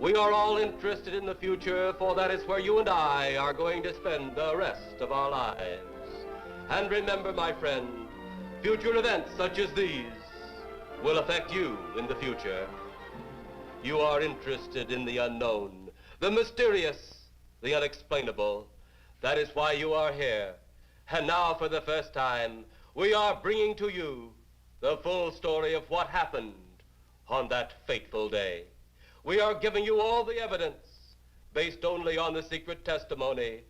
We are all interested in the future, for that is where you and I are going to spend the rest of our lives. And remember, my friend, future events such as these will affect you in the future. You are interested in the unknown, the mysterious, the unexplainable. That is why you are here. And now, for the first time, we are bringing to you the full story of what happened on that fateful day. We are giving you all the evidence based only on the secret testimony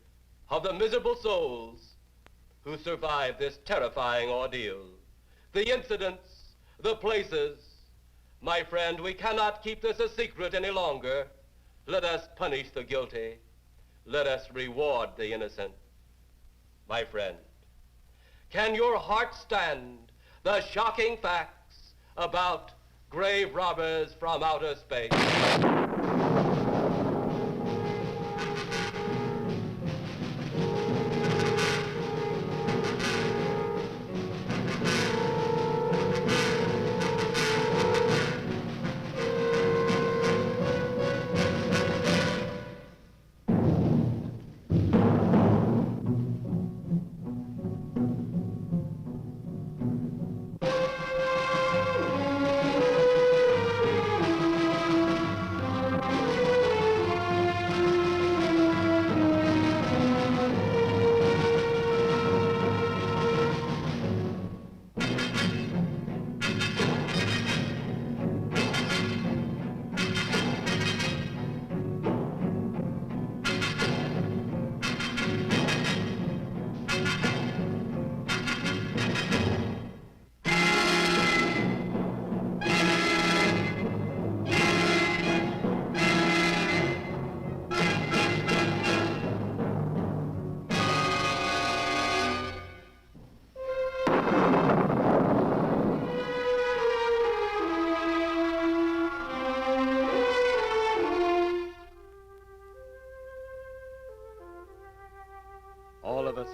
of the miserable souls who survived this terrifying ordeal. The incidents, the places. My friend, we cannot keep this a secret any longer. Let us punish the guilty. Let us reward the innocent. My friend, can your heart stand the shocking facts about grave robbers from outer space?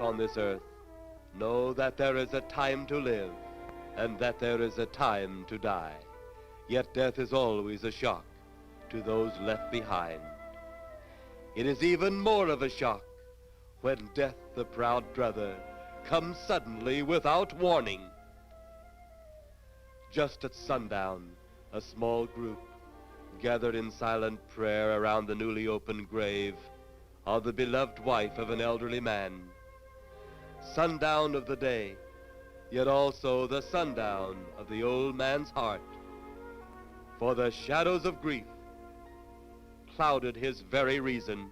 On this earth, know that there is a time to live and that there is a time to die. Yet death is always a shock to those left behind. It is even more of a shock when death, the proud brother, comes suddenly without warning. Just at sundown, a small group gathered in silent prayer around the newly opened grave of the beloved wife of an elderly man. Sundown of the day, yet also the sundown of the old man's heart. For the shadows of grief clouded his very reason.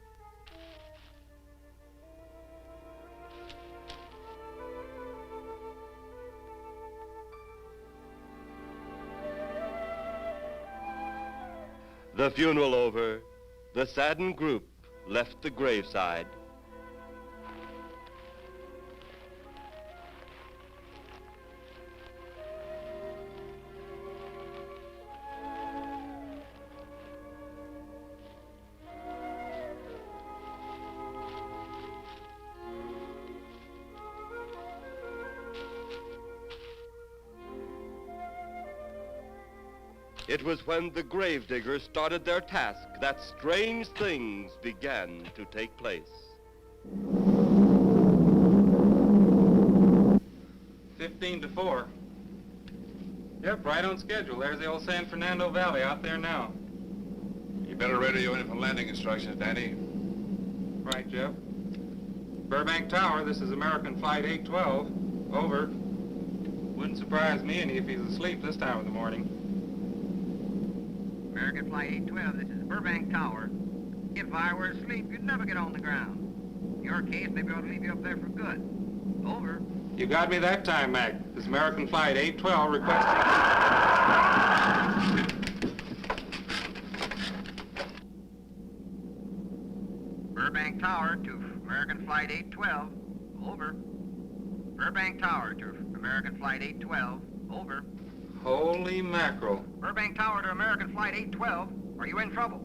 The funeral over, the saddened group left the graveside. It was when the gravediggers started their task that strange things began to take place. 15-4. Yep, right on schedule. There's the old San Fernando Valley out there now. You better radio in for landing instructions, Danny. Right, Jeff. Burbank Tower, this is American Flight 812. Over. Wouldn't surprise me any if he's asleep this time of the morning. American Flight 812, this is Burbank Tower. If I were asleep, you'd never get on the ground. In your case, maybe I ought to leave you up there for good. Over. You got me that time, Mac. This is American Flight 812 requesting... Burbank Tower to American Flight 812. Over. Burbank Tower to American Flight 812. Over. Holy mackerel. Burbank Tower to American Flight 812. Are you in trouble?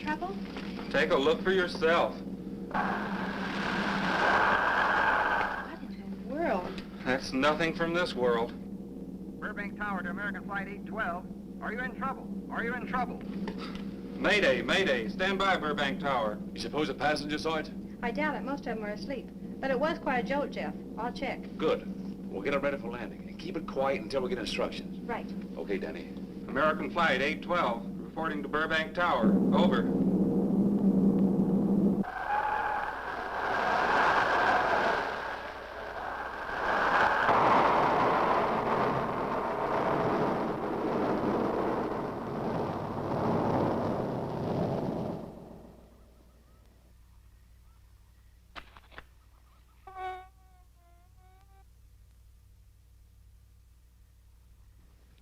Trouble? Take a look for yourself. What in the world? That's nothing from this world. Burbank Tower to American Flight 812. Are you in trouble? Are you in trouble? Mayday, mayday. Stand by, Burbank Tower. You suppose a passenger saw it? I doubt it. Most of them are asleep. But it was quite a jolt, Jeff. I'll check. Good. We'll get it ready for landing. And keep it quiet until we get instructions. Right. Okay, Danny. American Flight 812, reporting to Burbank Tower. Over.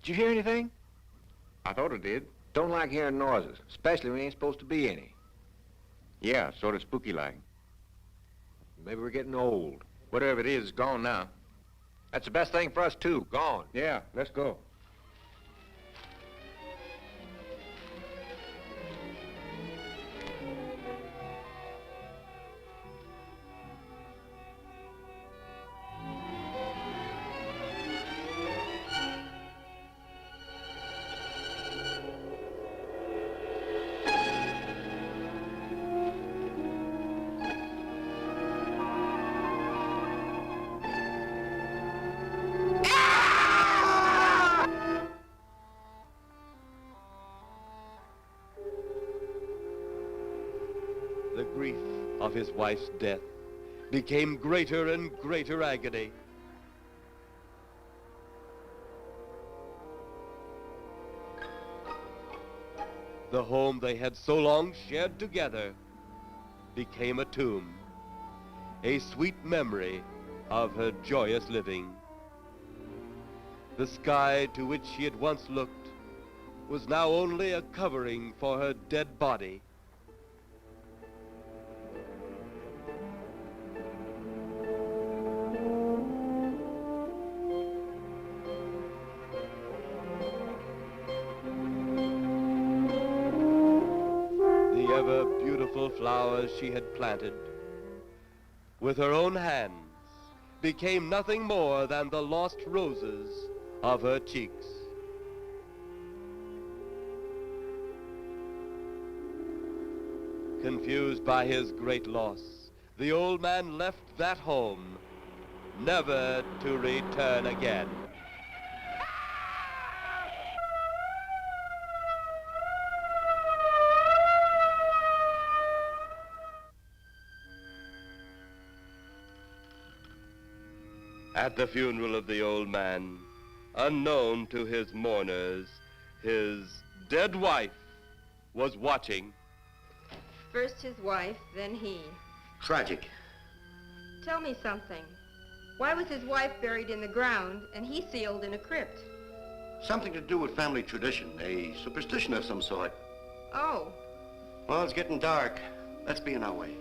Did you hear anything? I thought it did. Don't like hearing noises, especially when there ain't supposed to be any. Yeah, sort of spooky like. Maybe we're getting old. Whatever it is, it's gone now. That's the best thing for us, too. Gone. Yeah, let's go. The grief of his wife's death became greater and greater agony. The home they had so long shared together became a tomb, a sweet memory of her joyous living. The sky to which she had once looked was now only a covering for her dead body. The ever-beautiful flowers she had planted with her own hands became nothing more than the lost roses of her cheeks. Confused by his great loss, the old man left that home, never to return again. At the funeral of the old man, unknown to his mourners, his dead wife was watching. First his wife, then he. Tragic. Tell me something. Why was his wife buried in the ground and he sealed in a crypt? Something to do with family tradition, a superstition of some sort. Oh. Well, it's getting dark. Let's be on our way.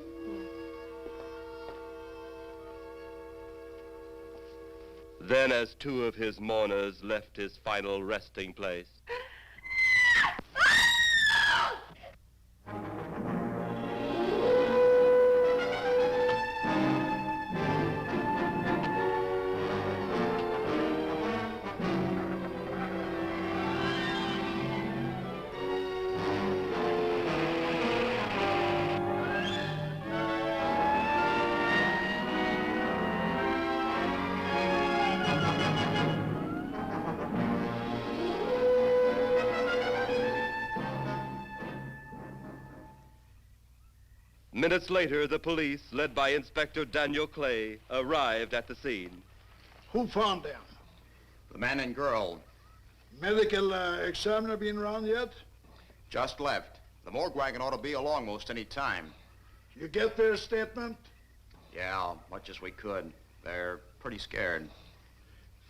Then, as two of his mourners left his final resting place, minutes later, the police, led by Inspector Daniel Clay, arrived at the scene. Who found them? The man and girl. Medical examiner been around yet? Just left. The morgue wagon ought to be along most any time. You get their statement? Yeah, much as we could. They're pretty scared.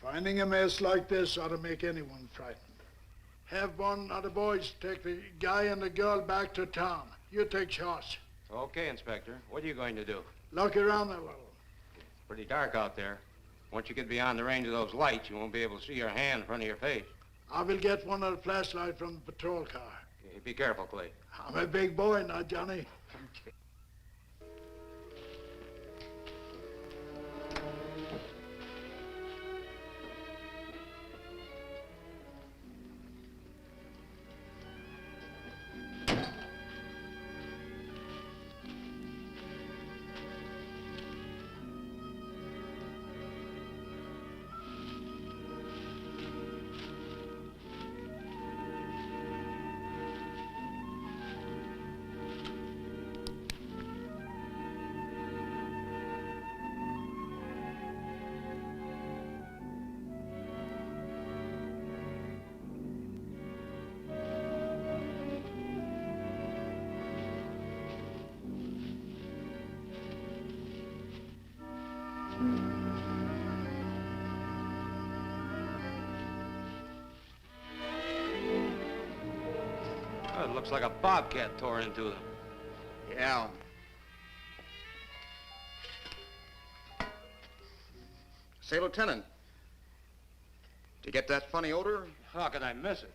Finding a mess like this ought to make anyone frightened. Have one of the boys take the guy and the girl back to town. You take charge. Okay, Inspector. What are you going to do? Look around a little. It's pretty dark out there. Once you get beyond the range of those lights, you won't be able to see your hand in front of your face. I will get one of the flashlights from the patrol car. Okay, be careful, Clay. I'm a big boy now, Johnny. looks like a bobcat tore into them. Yeah. Say, Lieutenant, did you get that funny odor? How could I miss it?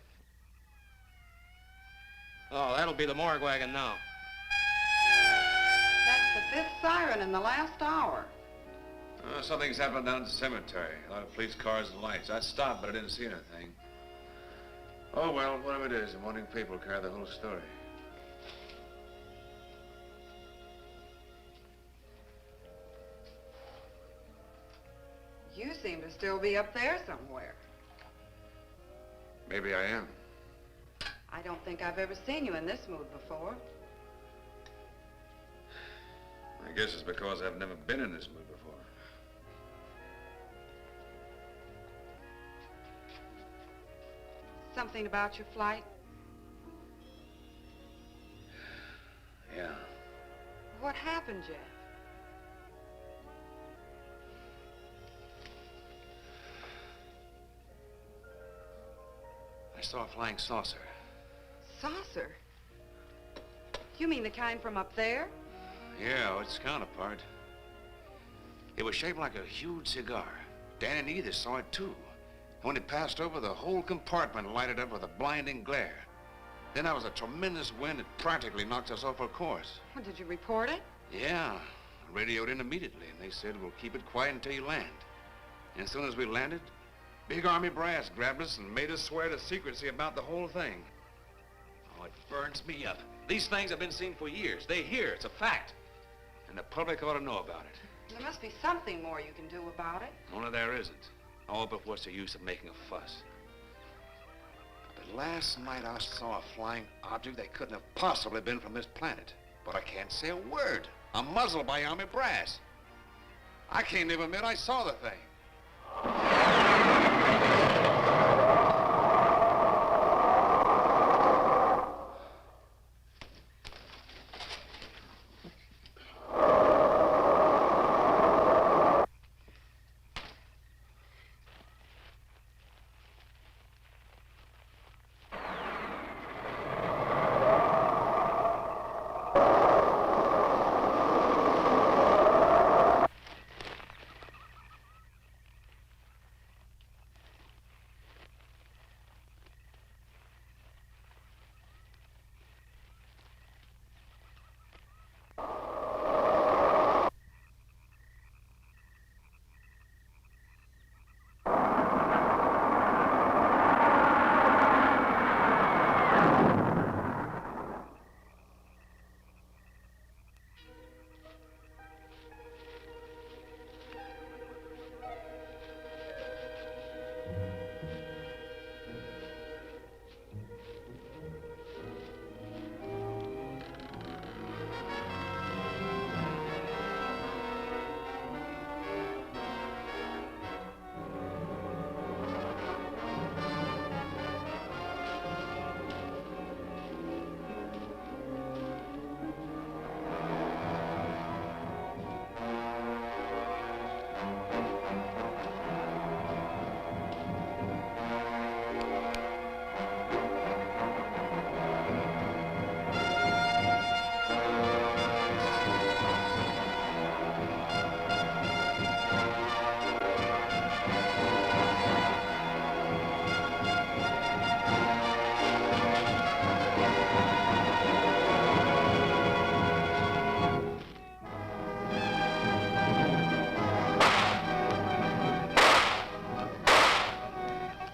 Oh, that'll be the morgue wagon now. That's the 5th siren in the last hour. Something's happened down at the cemetery. A lot of police cars and lights. I stopped, but I didn't see anything. Oh, well, whatever it is, the morning people carry the whole story. You seem to still be up there somewhere. Maybe I am. I don't think I've ever seen you in this mood before. I guess it's because I've never been in this mood before. Something about your flight? Yeah. What happened, Jeff? I saw a flying saucer. Saucer? You mean the kind from up there? Yeah, its counterpart. It was shaped like a huge cigar. Dan and Edith saw it too. And when it passed over, the whole compartment lighted up with a blinding glare. Then there was a tremendous wind that practically knocked us off our course. Well, did you report it? Yeah, I radioed in immediately, and they said, we'll keep it quiet until you land. And as soon as we landed, big army brass grabbed us and made us swear to secrecy about the whole thing. Oh, it burns me up. These things have been seen for years. They hear, it's a fact. And the public ought to know about it. There must be something more you can do about it. Only there isn't. Oh, but what's the use of making a fuss? But last night I saw a flying object that couldn't have possibly been from this planet. But I can't say a word. I'm muzzled by army brass. I can't even admit I saw the thing.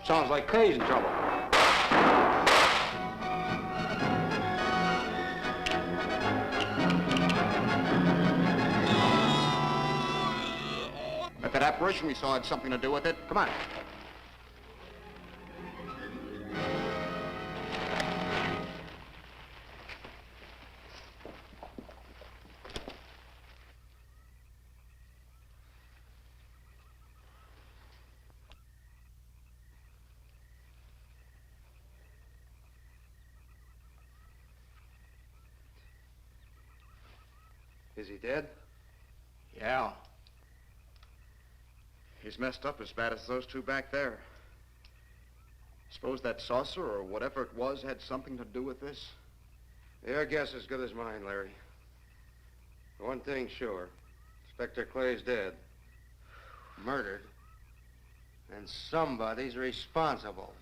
Sounds like crazy trouble. If that apparition we saw had something to do with it, come on. Is he dead? Yeah. He's messed up as bad as those two back there. Suppose that saucer or whatever it was had something to do with this? Your guess is as good as mine, Larry. One thing's sure. Inspector Clay's dead. Murdered. And somebody's responsible.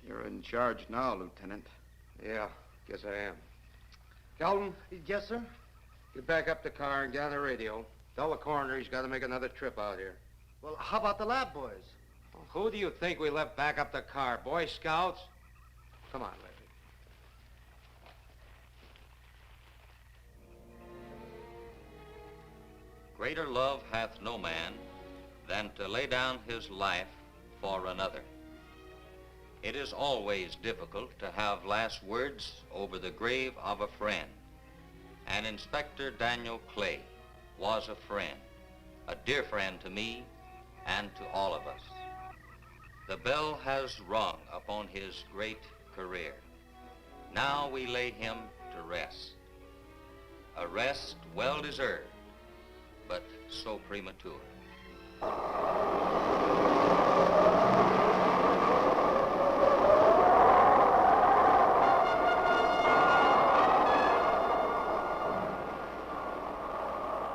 You're in charge now, Lieutenant. Yeah, guess I am. Calvin? Yes, sir? Get back up the car and get on the radio. Tell the coroner he's got to make another trip out here. Well, how about the lab boys? Well, who do you think we left back up the car? Boy Scouts? Come on, Larry. Greater love hath no man than to lay down his life for another. It is always difficult to have last words over the grave of a friend. And Inspector Daniel Clay was a friend, a dear friend to me and to all of us. The bell has rung upon his great career. Now we lay him to rest. A rest well deserved, but so premature.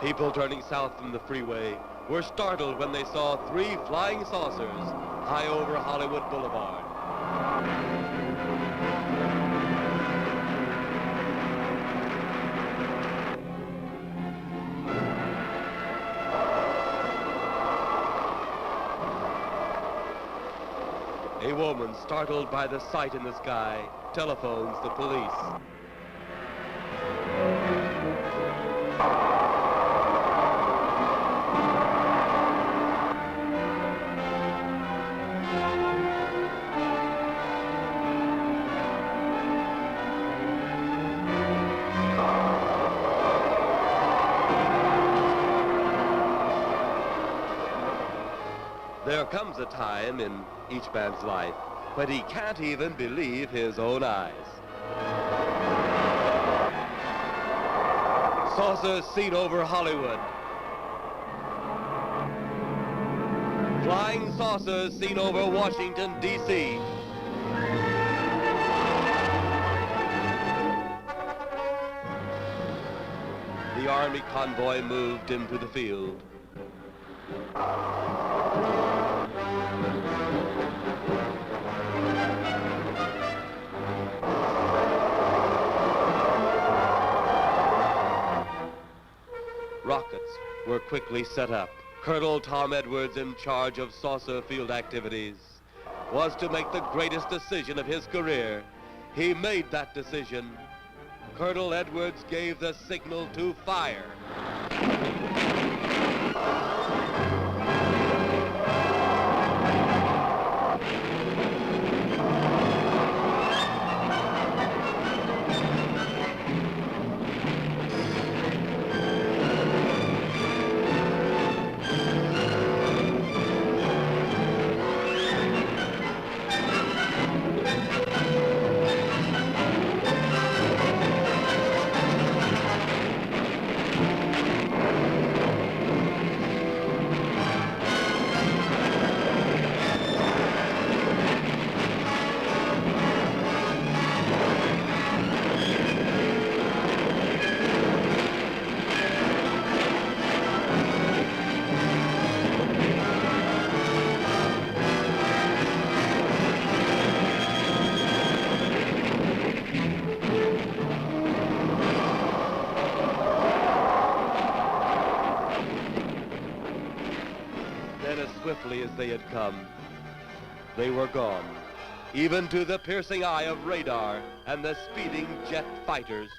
People turning south from the freeway were startled when they saw 3 flying saucers high over Hollywood Boulevard. A woman, startled by the sight in the sky, telephones the police. There comes a time in each man's life when he can't even believe his own eyes. Saucers seen over Hollywood. Flying saucers seen over Washington, D.C. The Army convoy moved into the field. Rockets were quickly set up. Colonel Tom Edwards, in charge of saucer field activities, was to make the greatest decision of his career. He made that decision. Colonel Edwards gave the signal to fire. Swiftly as they had come, they were gone, even to the piercing eye of radar and the speeding jet fighters.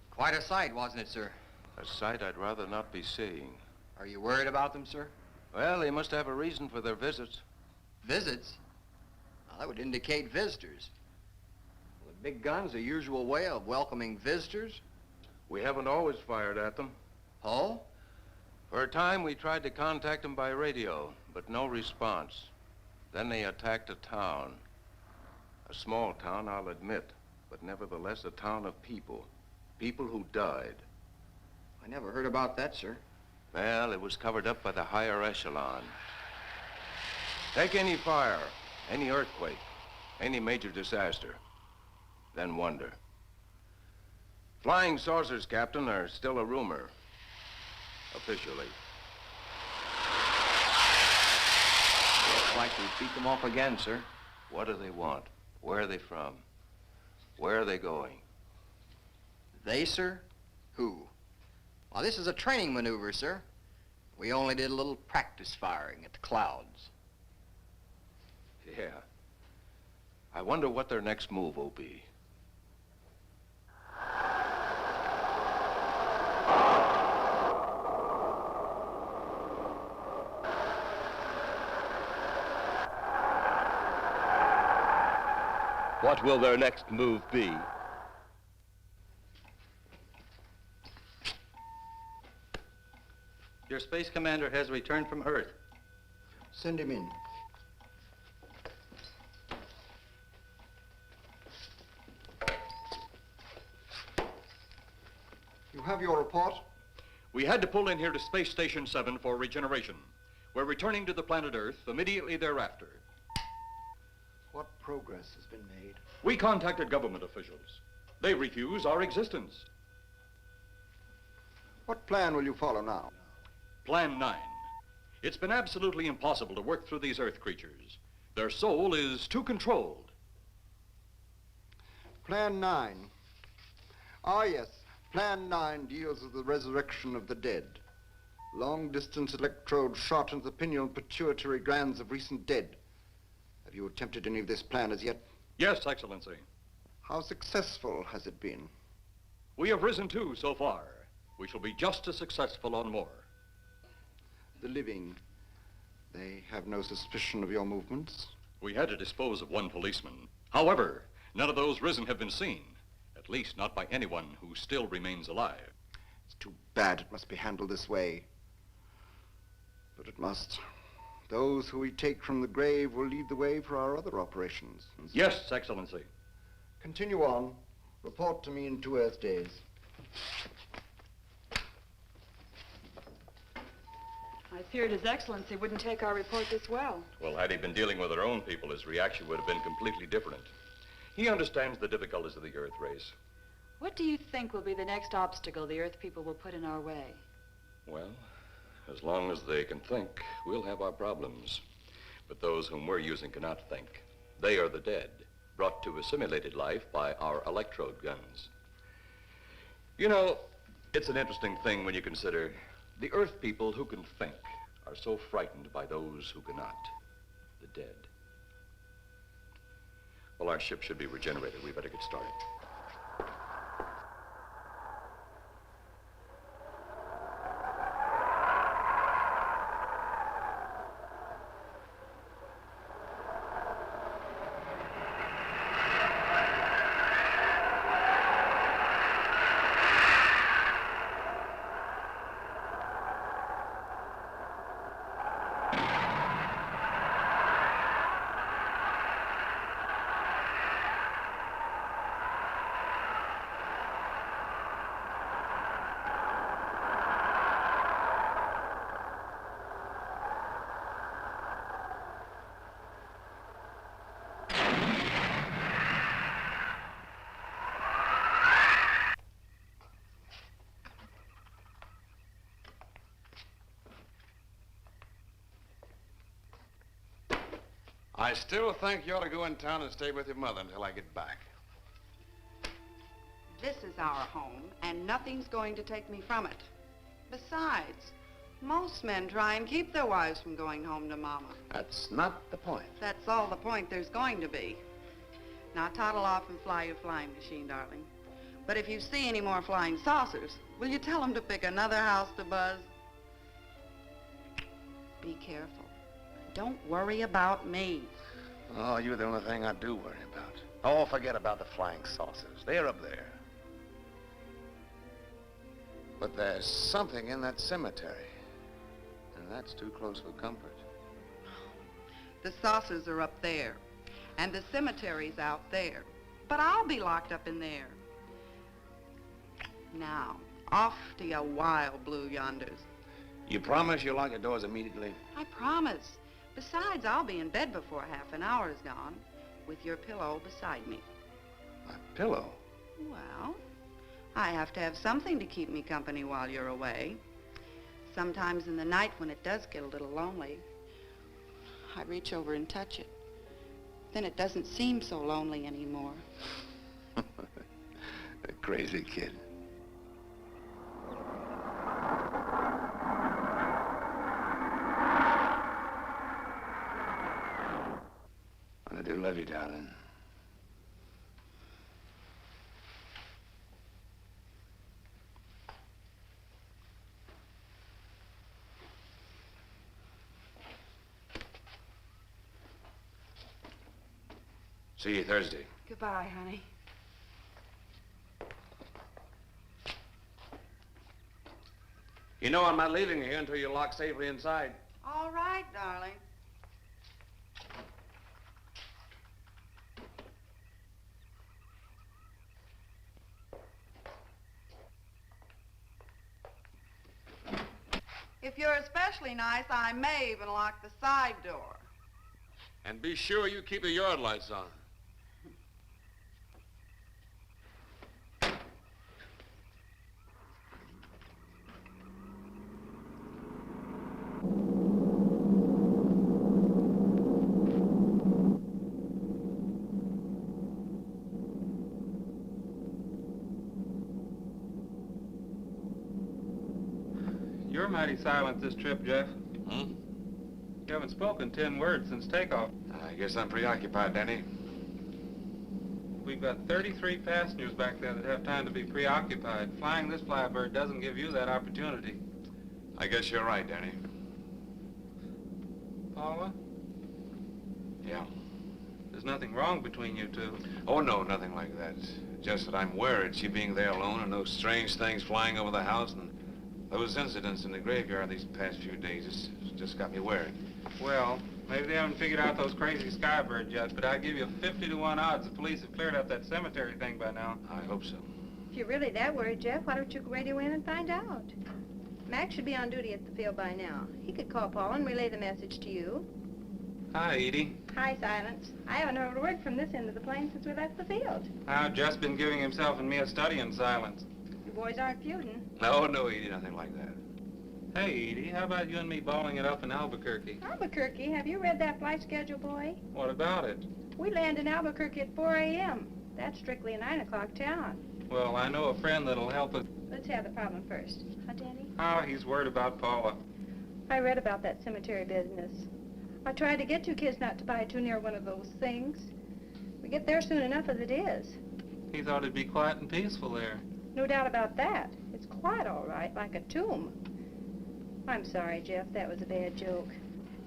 Quite a sight, wasn't it, sir? A sight I'd rather not be seeing. Are you worried about them, sir? Well, they must have a reason for their visits. Visits? Well, that would indicate visitors. Big gun's the usual way of welcoming visitors. We haven't always fired at them. Oh? For a time, we tried to contact them by radio, but no response. Then they attacked a town. A small town, I'll admit, but nevertheless a town of people. People who died. I never heard about that, sir. Well, it was covered up by the higher echelon. Take any fire, any earthquake, any major disaster, then wonder. Flying saucers, Captain, are still a rumor, officially. Looks like we beat them off again, sir. What do they want? Where are they from? Where are they going? They, sir? Who? Well, this is a training maneuver, sir. We only did a little practice firing at the clouds. Yeah. I wonder what their next move will be. What will their next move be? Your space commander has returned from Earth. Send him in. You have your report? We had to pull in here to Space Station 7 for regeneration. We're returning to the planet Earth immediately thereafter. What progress has been made? We contacted government officials. They refuse our existence. What plan will you follow now? Plan 9. It's been absolutely impossible to work through these Earth creatures. Their soul is too controlled. Plan 9. Ah, yes. Plan 9 deals with the resurrection of the dead. Long-distance electrode shot into the pineal and pituitary glands of recent dead. Have you attempted any of this plan as yet? Yes, Excellency. How successful has it been? We have risen too so far. We shall be just as successful on more. The living, they have no suspicion of your movements? We had to dispose of one policeman. However, none of those risen have been seen. At least not by anyone who still remains alive. It's too bad it must be handled this way. But it must. Those who we take from the grave will lead the way for our other operations. Yes, Excellency. Continue on. Report to me in 2 Earth days. I feared His Excellency wouldn't take our report this well. Well, had he been dealing with our own people, his reaction would have been completely different. He understands the difficulties of the Earth race. What do you think will be the next obstacle the Earth people will put in our way? Well, as long as they can think, we'll have our problems. But those whom we're using cannot think. They are the dead, brought to a simulated life by our electrode guns. You know, it's an interesting thing when you consider the Earth people who can think are so frightened by those who cannot, the dead. Well, our ship should be regenerated. We better get started. I still think you ought to go in town and stay with your mother until I get back. This is our home, and nothing's going to take me from it. Besides, most men try and keep their wives from going home to Mama. That's not the point. That's all the point there's going to be. Now toddle off and fly your flying machine, darling. But if you see any more flying saucers, will you tell them to pick another house to buzz? Be careful. Don't worry about me. Oh, you're the only thing I do worry about. Oh, forget about the flying saucers. They're up there. But there's something in that cemetery. And that's too close for comfort. The saucers are up there, and the cemetery's out there. But I'll be locked up in there. Now, off to your wild blue yonders. You promise you'll lock your doors immediately? I promise. Besides, I'll be in bed before half an hour is gone, with your pillow beside me. My pillow? Well, I have to have something to keep me company while you're away. Sometimes in the night when it does get a little lonely, I reach over and touch it. Then it doesn't seem so lonely anymore. A crazy kid. I do love you, darling. See you Thursday. Goodbye, honey. You know I'm not leaving you here until you're locked safely inside. All right, darling. If you're especially nice, I may even lock the side door. And be sure you keep the yard lights on. You're mighty silent this trip, Jeff. Hmm? You haven't spoken 10 words since takeoff. I guess I'm preoccupied, Danny. We've got 33 passengers back there that have time to be preoccupied. Flying this flybird doesn't give you that opportunity. I guess you're right, Danny. Paula? Yeah. There's nothing wrong between you two. Oh, no, nothing like that. Just that I'm worried she being there alone and those strange things flying over the house and those incidents in the graveyard these past few days. It's just got me worried. Well, maybe they haven't figured out those crazy skybirds yet, but I'd give you 50 to 1 odds the police have cleared up that cemetery thing by now. I hope so. If you're really that worried, Jeff, why don't you radio in and find out? Mac should be on duty at the field by now. He could call Paul and relay the message to you. Hi, Edie. Hi, Silence. I haven't heard a word from this end of the plane since we left the field. I've just been giving himself and me a study in silence. You boys aren't feuding. No, Edie, nothing like that. Hey, Edie, how about you and me balling it up in Albuquerque? Albuquerque? Have you read that flight schedule, boy? What about it? We land in Albuquerque at 4 a.m. That's strictly a 9 o'clock town. Well, I know a friend that'll help us. Let's have the problem first. Huh, Danny? Oh, he's worried about Paula. I read about that cemetery business. I tried to get you kids not to buy too near one of those things. We get there soon enough as it is. He thought it'd be quiet and peaceful there. No doubt about that. It's quiet all right, like a tomb. I'm sorry, Jeff. That was a bad joke.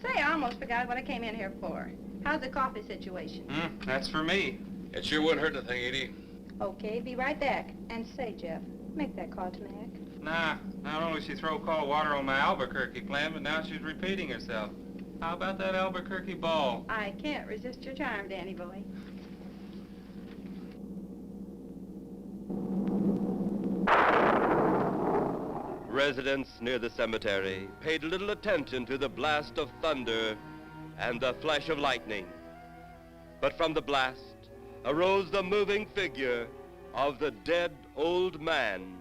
Say, I almost forgot what I came in here for. How's the coffee situation? That's for me. It sure wouldn't hurt a thing, Edie. Okay, be right back. And say, Jeff, make that call to Mac. Nah, not only she throw cold water on my Albuquerque plan, but now she's repeating herself. How about that Albuquerque ball? I can't resist your charm, Danny boy. Residents near the cemetery paid little attention to the blast of thunder and the flash of lightning. But from the blast arose the moving figure of the dead old man.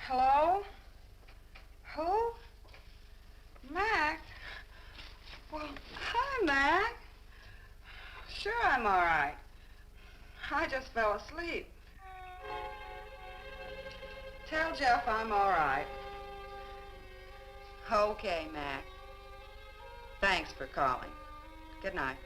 Hello? Who? Mac? Well, hi, Mac. Sure, I'm all right. I just fell asleep. Tell Jeff I'm all right. Okay, Mac. Thanks for calling. Good night.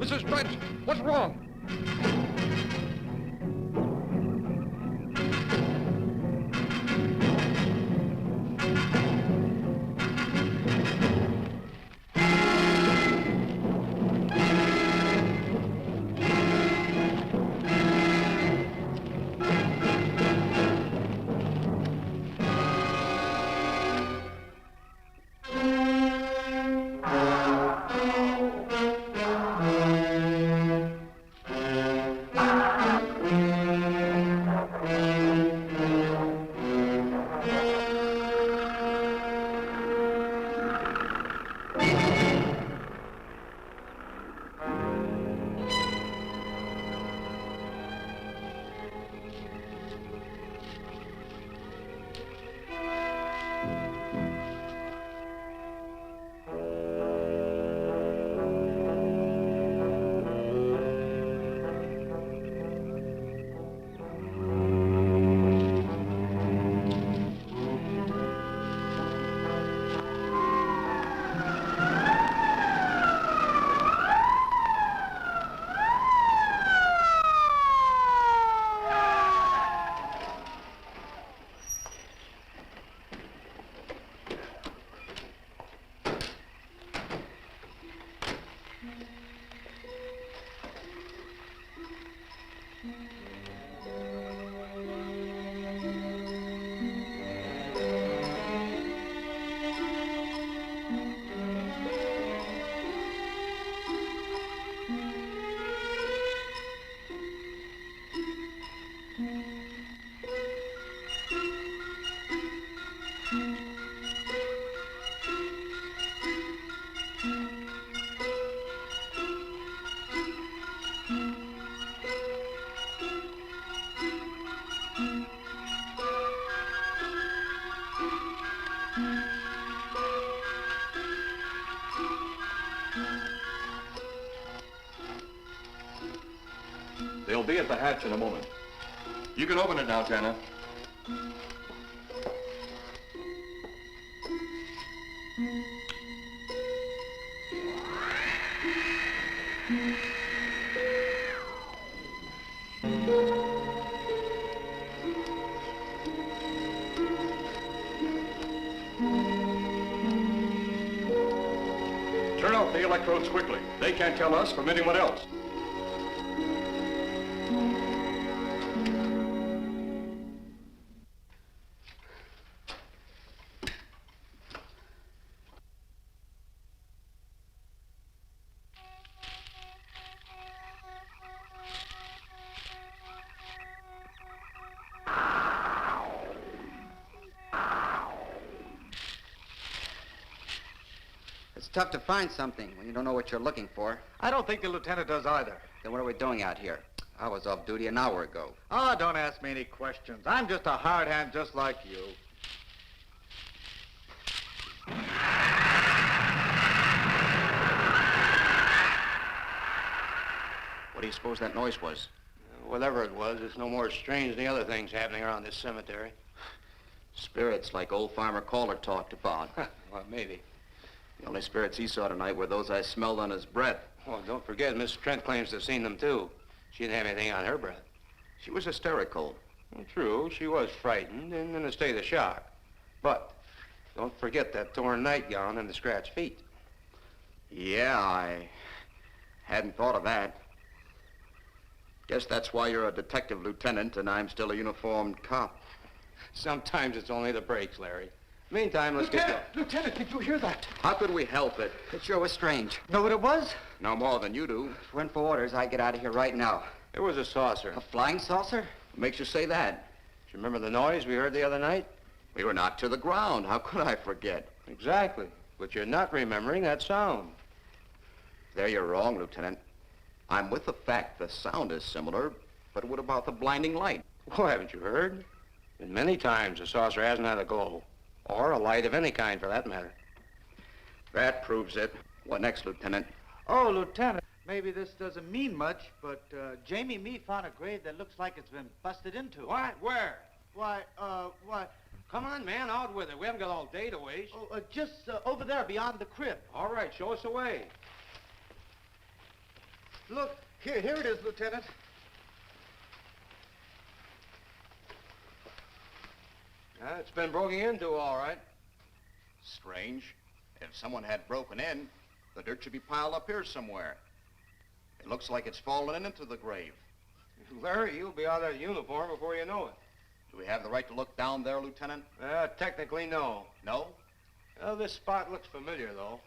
Mrs. Trent, what's wrong? They'll be at the hatch in a moment. You can open it now, Joanna. Turn off the electrodes quickly. They can't tell us from anyone else. It's tough to find something when you don't know what you're looking for. I don't think the lieutenant does either. Then what are we doing out here? I was off duty an hour ago. Oh, don't ask me any questions. I'm just a hard hand just like you. What do you suppose that noise was? Whatever it was, it's no more strange than the other things happening around this cemetery. Spirits like old Farmer Caller talked about. Well, maybe. The only spirits he saw tonight were those I smelled on his breath. Oh, don't forget, Miss Trent claims to have seen them, too. She didn't have anything on her breath. She was hysterical. Well, true, she was frightened and in a state of shock. But don't forget that torn nightgown and the scratched feet. Yeah, I hadn't thought of that. Guess that's why you're a detective lieutenant and I'm still a uniformed cop. Sometimes it's only the breaks, Larry. Meantime, let's get going. Lieutenant, did you hear that? How could we help it? It sure was strange. Know what it was? No more than you do. If it went for orders, I'd get out of here right now. It was a saucer. A flying saucer? What makes you say that? Do you remember the noise we heard the other night? We were knocked to the ground. How could I forget? Exactly. But you're not remembering that sound. There you're wrong, Lieutenant. I'm with the fact the sound is similar, but what about the blinding light? Oh, haven't you heard? And many times the saucer hasn't had a glow. Or a light of any kind, for that matter. That proves it. What next, Lieutenant? Oh, Lieutenant, maybe this doesn't mean much, but Jamie Mee found a grave that looks like it's been busted into. What? Where? Why, Come on, man, out with it. We haven't got all day to waste. Oh, just over there beyond the crib. All right, show us the way. Look, here it is, Lieutenant. It's been broken into, all right. Strange. If someone had broken in, the dirt should be piled up here somewhere. It looks like it's fallen into the grave. Larry, you'll be out of that uniform before you know it. Do we have the right to look down there, Lieutenant? Technically, no. No? Well, this spot looks familiar, though.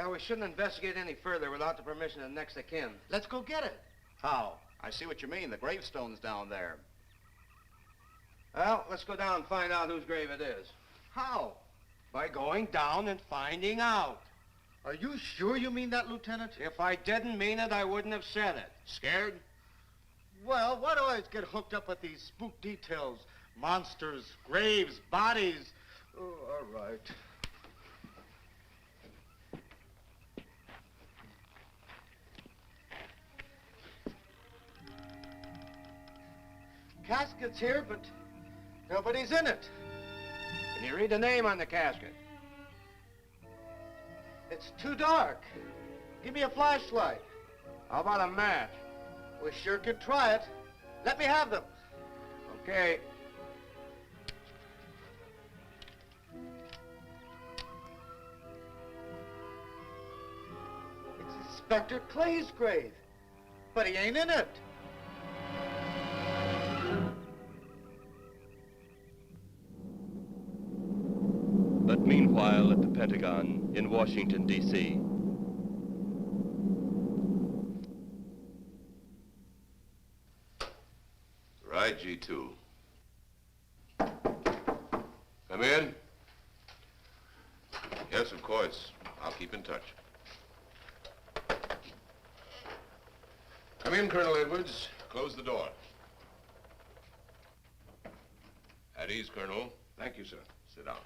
We shouldn't investigate any further without the permission of next of kin. Let's go get it. How? I see what you mean. The gravestone's down there. Well, let's go down and find out whose grave it is. How? By going down and finding out. Are you sure you mean that, Lieutenant? If I didn't mean it, I wouldn't have said it. Scared? Well, why do I always get hooked up with these spook details? Monsters, graves, bodies. Oh, all right. Casket's here, but nobody's in it. Can you read the name on the casket? It's too dark. Give me a flashlight. How about a match? We sure could try it. Let me have them. Okay. It's Inspector Clay's grave, but he ain't in it. But meanwhile, at the Pentagon in Washington, D.C. Right, G2. Come in. Yes, of course. I'll keep in touch. Come in, Colonel Edwards. Close the door. At ease, Colonel. Thank you, sir. Sit down.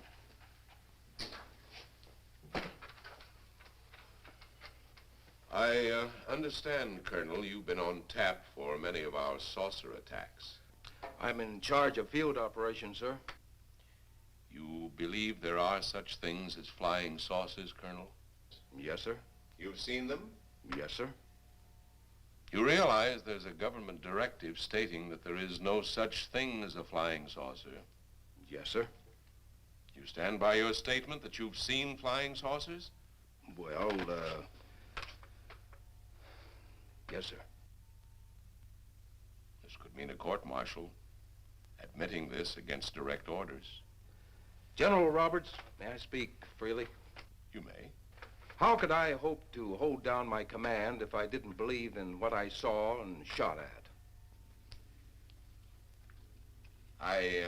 I understand, Colonel, you've been on tap for many of our saucer attacks. I'm in charge of field operations, sir. You believe there are such things as flying saucers, Colonel? Yes, sir. You've seen them? Yes, sir. You realize there's a government directive stating that there is no such thing as a flying saucer? Yes, sir. You stand by your statement that you've seen flying saucers? Well, yes, sir. This could mean a court-martial, admitting this against direct orders. General Roberts, may I speak freely? You may. How could I hope to hold down my command if I didn't believe in what I saw and shot at? I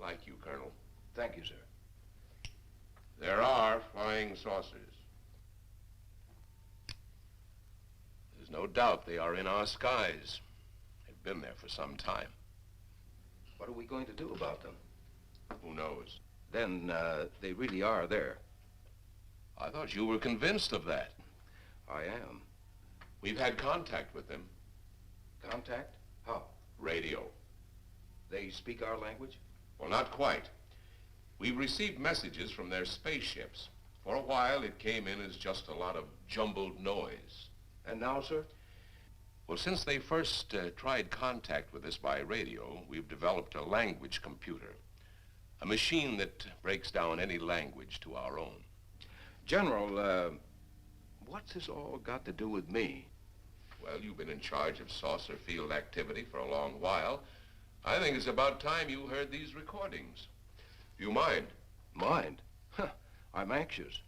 like you, Colonel. Thank you, sir. There are flying saucers. There's no doubt they are in our skies. They've been there for some time. What are we going to do about them? Who knows? Then, they really are there. I thought you were convinced of that. I am. We've had contact with them. Contact? How? Radio. They speak our language? Well, not quite. We've received messages from their spaceships. For a while, it came in as just a lot of jumbled noise. And now, sir? Well, since they first tried contact with us by radio, we've developed a language computer. A machine that breaks down any language to our own. General, what's this all got to do with me? Well, you've been in charge of saucer field activity for a long while. I think it's about time you heard these recordings. Do you mind? Mind? Huh, I'm anxious.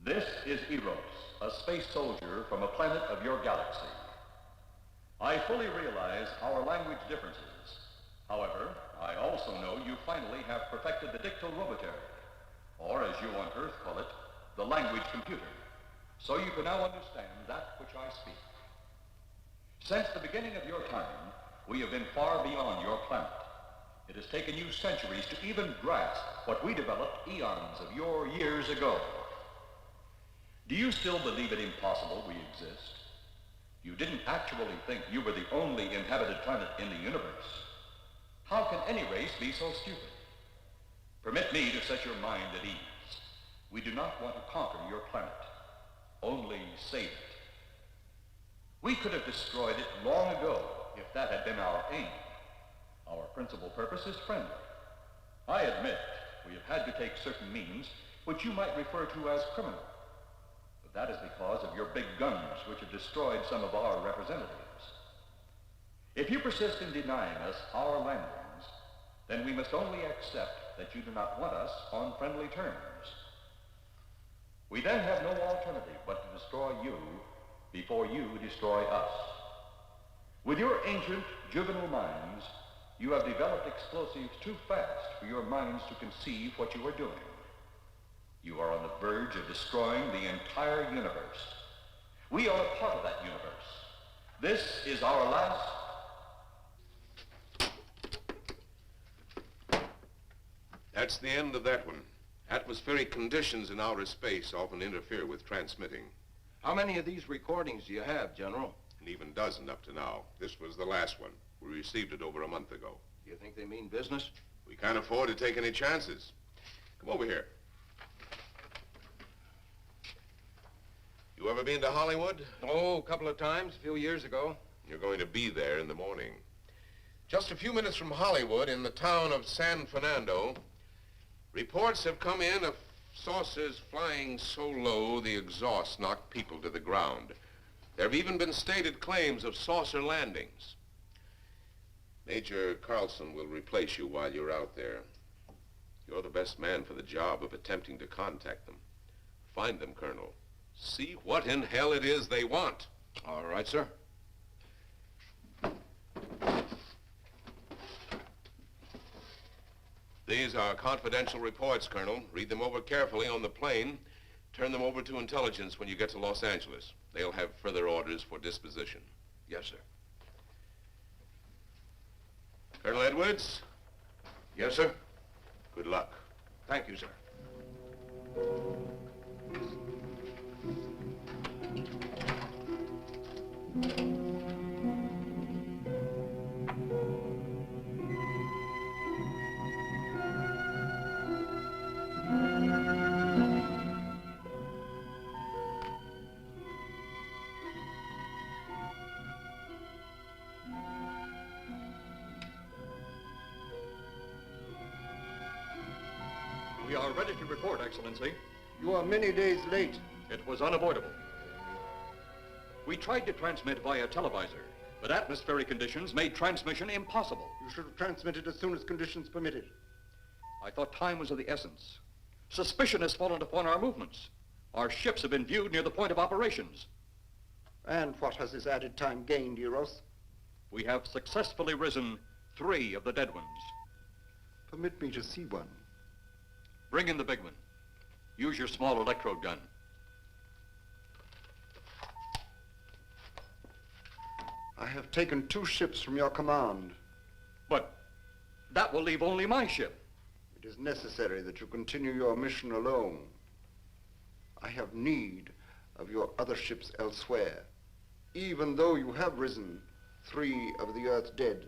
This is Eros, a space soldier from a planet of your galaxy. I fully realize our language differences. However, I also know you finally have perfected the dictorobotery, or as you on Earth call it, the language computer. So you can now understand that which I speak. Since the beginning of your time, we have been far beyond your planet. It has taken you centuries to even grasp what we developed eons of your years ago. Do you still believe it impossible we exist? You didn't actually think you were the only inhabited planet in the universe. How can any race be so stupid? Permit me to set your mind at ease. We do not want to conquer your planet, only save it. We could have destroyed it long ago if that had been our aim. Our principal purpose is friendly. I admit we have had to take certain means which you might refer to as criminal. But that is because of your big guns which have destroyed some of our representatives. If you persist in denying us our landings, then we must only accept that you do not want us on friendly terms. We then have no alternative but to destroy you before you destroy us. With your ancient juvenile minds, you have developed explosives too fast for your minds to conceive what you are doing. You are on the verge of destroying the entire universe. We are a part of that universe. This is our last... That's the end of that one. Atmospheric conditions in outer space often interfere with transmitting. How many of these recordings do you have, General? An even dozen up to now. This was the last one. We received it over a month ago. You think they mean business? We can't afford to take any chances. Come over here. You ever been to Hollywood? Oh, a couple of times, a few years ago. You're going to be there in the morning. Just a few minutes from Hollywood, in the town of San Fernando, reports have come in of saucers flying so low the exhaust knocked people to the ground. There have even been stated claims of saucer landings. Major Carlson will replace you while you're out there. You're the best man for the job of attempting to contact them. Find them, Colonel. See what in hell it is they want. All right, sir. These are confidential reports, Colonel. Read them over carefully on the plane. Turn them over to intelligence when you get to Los Angeles. They'll have further orders for disposition. Yes, sir. Colonel Edwards? Yes, sir. Good luck. Thank you, sir. We are ready to report, Excellency. You are many days late. It was unavoidable. We tried to transmit via televisor, but atmospheric conditions made transmission impossible. You should have transmitted as soon as conditions permitted. I thought time was of the essence. Suspicion has fallen upon our movements. Our ships have been viewed near the point of operations. And what has this added time gained, Eros? We have successfully risen 3 of the dead ones. Permit me to see one. Bring in the big one. Use your small electrode gun. I have taken 2 ships from your command. But that will leave only my ship. It is necessary that you continue your mission alone. I have need of your other ships elsewhere. Even though you have risen 3 of the Earth's dead,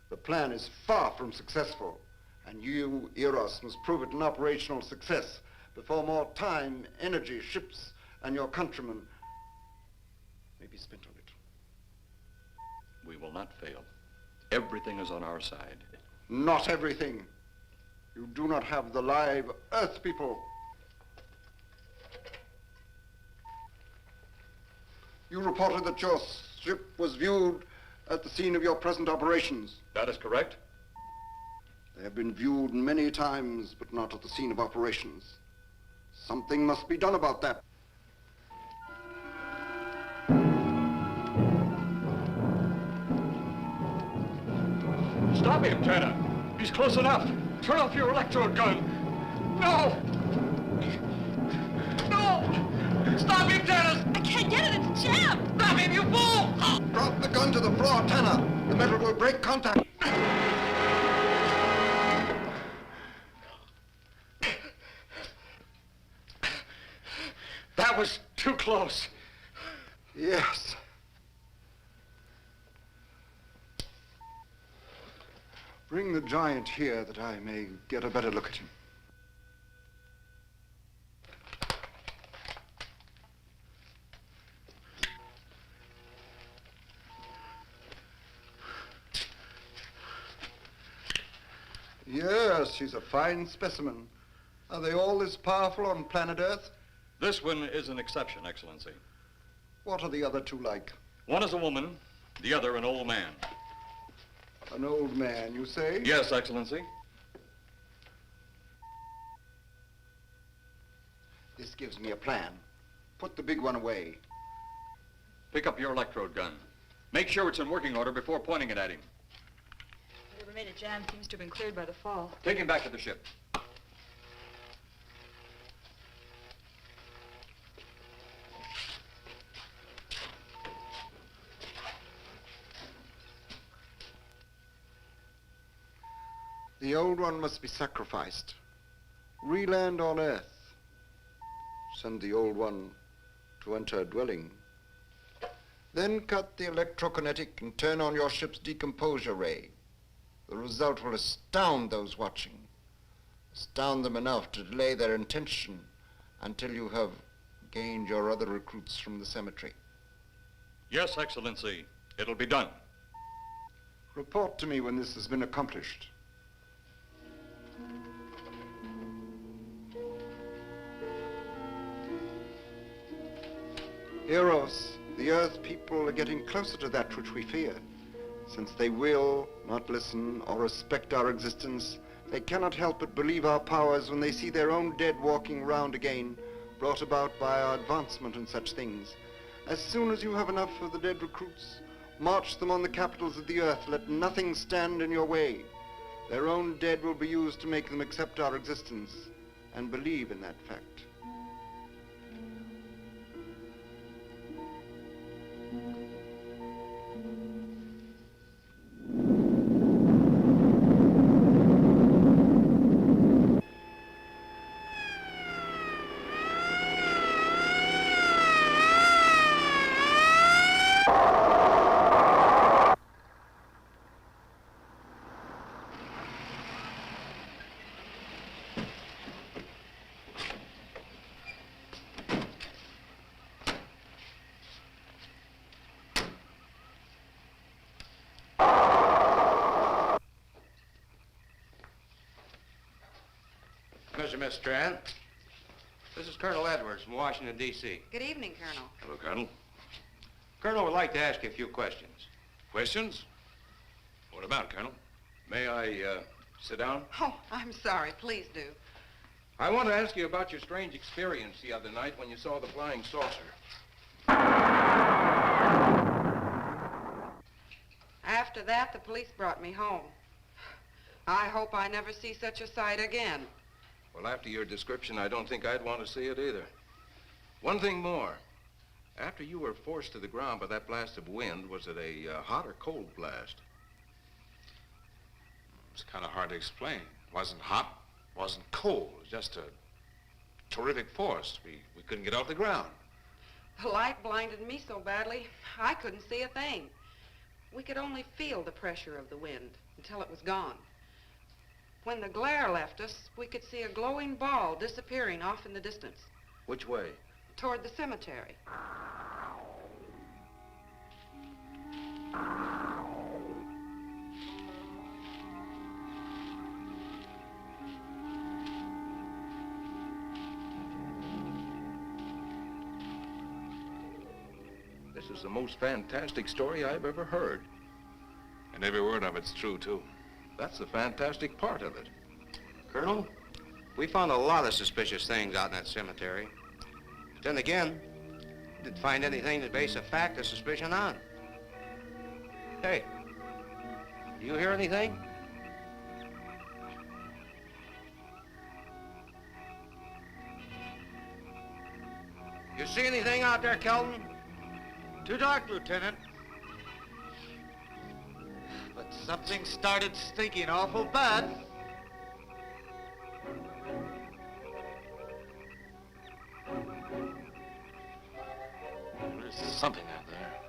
the plan is far from successful, and you, Eros, must prove it an operational success before more time, energy, ships, and your countrymen may be spent on it. We will not fail. Everything is on our side. Not everything. You do not have the live Earth people. You reported that your ship was viewed at the scene of your present operations. That is correct. They have been viewed many times, but not at the scene of operations. Something must be done about that. Stop him, Jenna. He's close enough. Turn off your electrode gun. No! No! Stop him, Dennis! I can't get it. It's jammed. Stop him, you fool! Drop the gun to the floor, Tanner. The metal will break contact. That was too close. Yes. Bring the giant here that I may get a better look at him. Yes, he's a fine specimen. Are they all this powerful on planet Earth? This one is an exception, Excellency. What are the other 2 like? One is a woman, the other an old man. An old man, you say? Yes, Excellency. This gives me a plan. Put the big one away. Pick up your electrode gun. Make sure it's in working order before pointing it at him. Whatever made it jam seems to have been cleared by the fall. Take him back to the ship. The old one must be sacrificed. Re-land on Earth. Send the old one to enter a dwelling. Then cut the electrokinetic and turn on your ship's decomposure ray. The result will astound those watching. Astound them enough to delay their intention until you have gained your other recruits from the cemetery. Yes, Excellency. It'll be done. Report to me when this has been accomplished. Eros, the Earth people are getting closer to that which we fear. Since they will not listen or respect our existence, they cannot help but believe our powers when they see their own dead walking round again, brought about by our advancement and such things. As soon as you have enough of the dead recruits, march them on the capitals of the Earth. Let nothing stand in your way. Their own dead will be used to make them accept our existence and believe in that fact. Pleasure, Miss Strand. This is Colonel Edwards from Washington, D.C. Good evening, Colonel. Hello, Colonel. Colonel would like to ask you a few questions. Questions? What about, Colonel? May I, sit down? Oh, I'm sorry. Please do. I want to ask you about your strange experience the other night when you saw the flying saucer. After that, the police brought me home. I hope I never see such a sight again. Well, after your description, I don't think I'd want to see it either. One thing more. After you were forced to the ground by that blast of wind, was it a hot or cold blast? It's kind of hard to explain. It wasn't hot, wasn't cold. It was just a terrific force. We couldn't get off the ground. The light blinded me so badly, I couldn't see a thing. We could only feel the pressure of the wind until it was gone. When the glare left us, we could see a glowing ball disappearing off in the distance. Which way? Toward the cemetery. This is the most fantastic story I've ever heard. And every word of it's true, too. That's the fantastic part of it. Colonel, we found a lot of suspicious things out in that cemetery. But then again, didn't find anything to base a fact or suspicion on. Hey, do you hear anything? You see anything out there, Kelton? Too dark, Lieutenant. But something started stinking awful bad. There's something out there.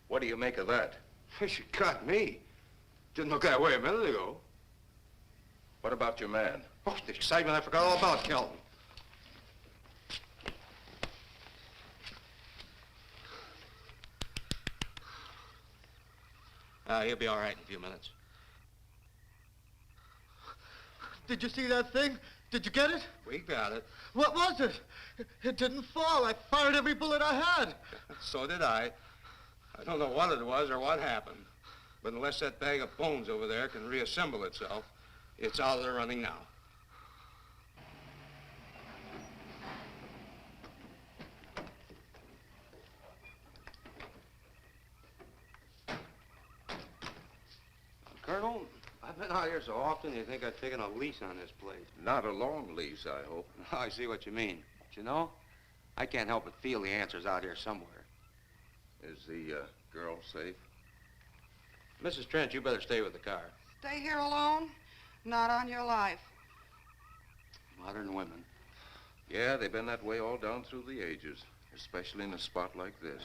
What do you make of that? You got me. Didn't look that way a minute ago. What about your man? Oh, the excitement I forgot all about, Kelton. He'll be all right in a few minutes. Did you see that thing? Did you get it? We got it. What was it? It didn't fall. I fired every bullet I had. So did I. I don't know what it was or what happened. But unless that bag of bones over there can reassemble itself, it's out of the running now. Colonel, I've been out here so often, you think I've taken a lease on this place. Not a long lease, I hope. I see what you mean. But you know, I can't help but feel the answer's out here somewhere. Is the girl safe? Mrs. Trent, you better stay with the car. Stay here alone? Not on your life. Modern women. Yeah, they've been that way all down through the ages, especially in a spot like this.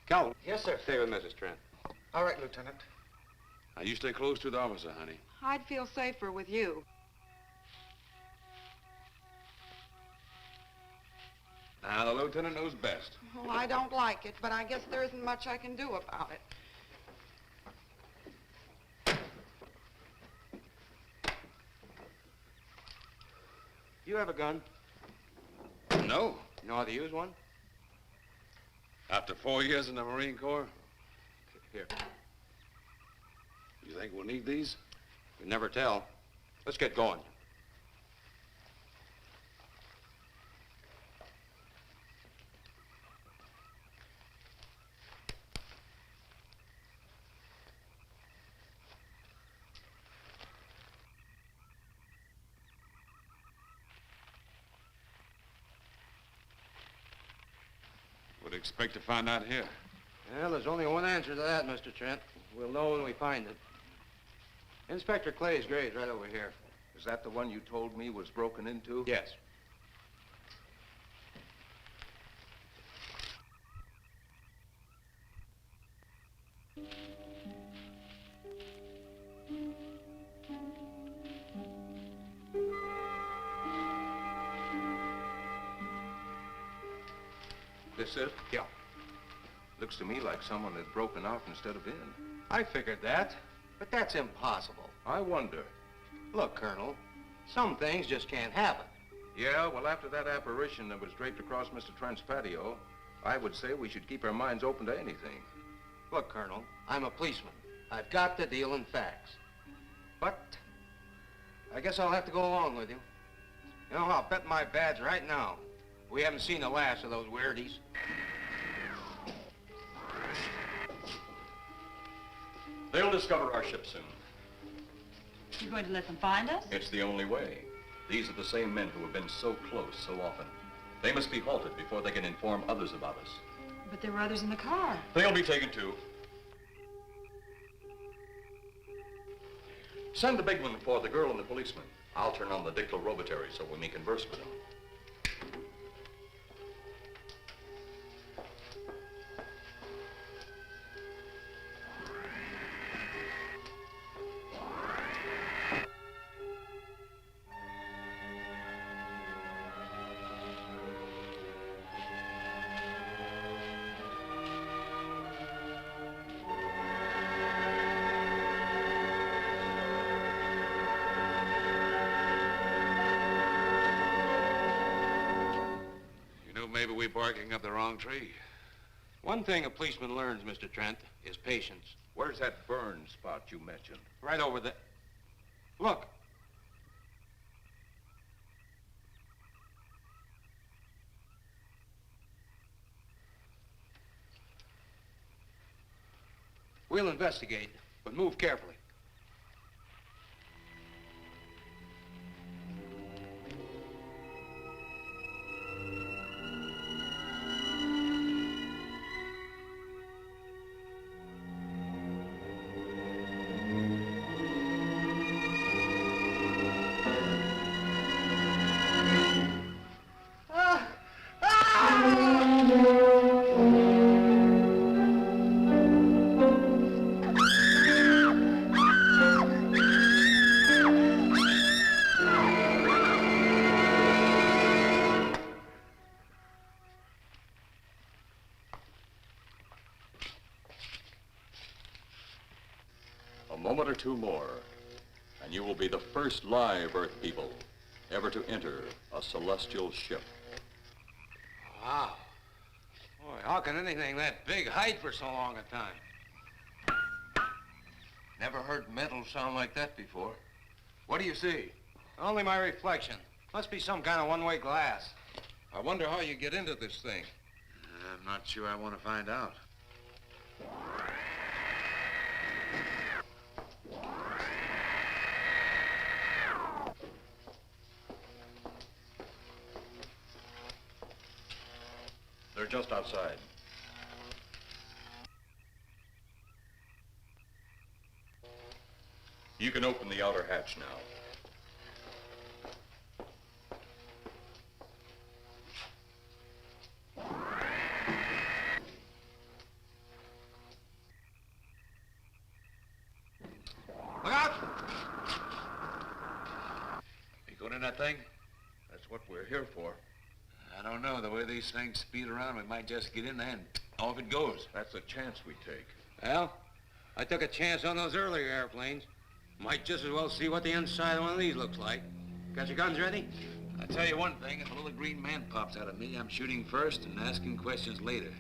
Calvin. Yes, sir. Stay with Mrs. Trent. All right, Lieutenant. Now, you stay close to the officer, honey. I'd feel safer with you. The lieutenant knows best. Well, I don't like it, but I guess there isn't much I can do about it. You have a gun? No. You know how to use one? After 4 years in the Marine Corps? Here. You think we'll need these? You never tell. Let's get going. Would expect to find out here. Well, there's only one answer to that, Mr. Trent. We'll know when we find it. Inspector Clay's grave's right over here. Is that the one you told me was broken into? Yes. This it? Yeah. Looks to me like someone had broken out instead of in. I figured that, but that's impossible. I wonder. Look, Colonel, some things just can't happen. Yeah, well, after that apparition that was draped across Mr. Trent's patio, I would say we should keep our minds open to anything. Look, Colonel, I'm a policeman. I've got to deal in facts. But I guess I'll have to go along with you. You know, I'll bet my badge right now we haven't seen the last of those weirdies. They'll discover our ship soon. You're going to let them find us? It's the only way. These are the same men who have been so close so often. They must be halted before they can inform others about us. But there were others in the car. They'll be taken too. Send the big one for the girl and the policeman. I'll turn on the dictylrobotary so we may converse with them. Maybe we're barking up the wrong tree. One thing a policeman learns, Mr. Trent, is patience. Where's that burn spot you mentioned? Right over there. Look. We'll investigate, but move carefully. A moment or two more, and you will be the first live Earth people ever to enter a celestial ship. Wow. Boy, how can anything that big hide for so long a time? Never heard metal sound like that before. What do you see? Only my reflection. Must be some kind of one-way glass. I wonder how you get into this thing. I'm not sure I want to find out. They're just outside. You can open the outer hatch now. Look out! You going in that thing? That's what we're here for. I don't know. The way these things speed around, we might just get in there and off it goes. That's a chance we take. Well, I took a chance on those earlier airplanes. Might just as well see what the inside of one of these looks like. Got your guns ready? I'll tell you one thing. If a little green man pops out of me, I'm shooting first and asking questions later.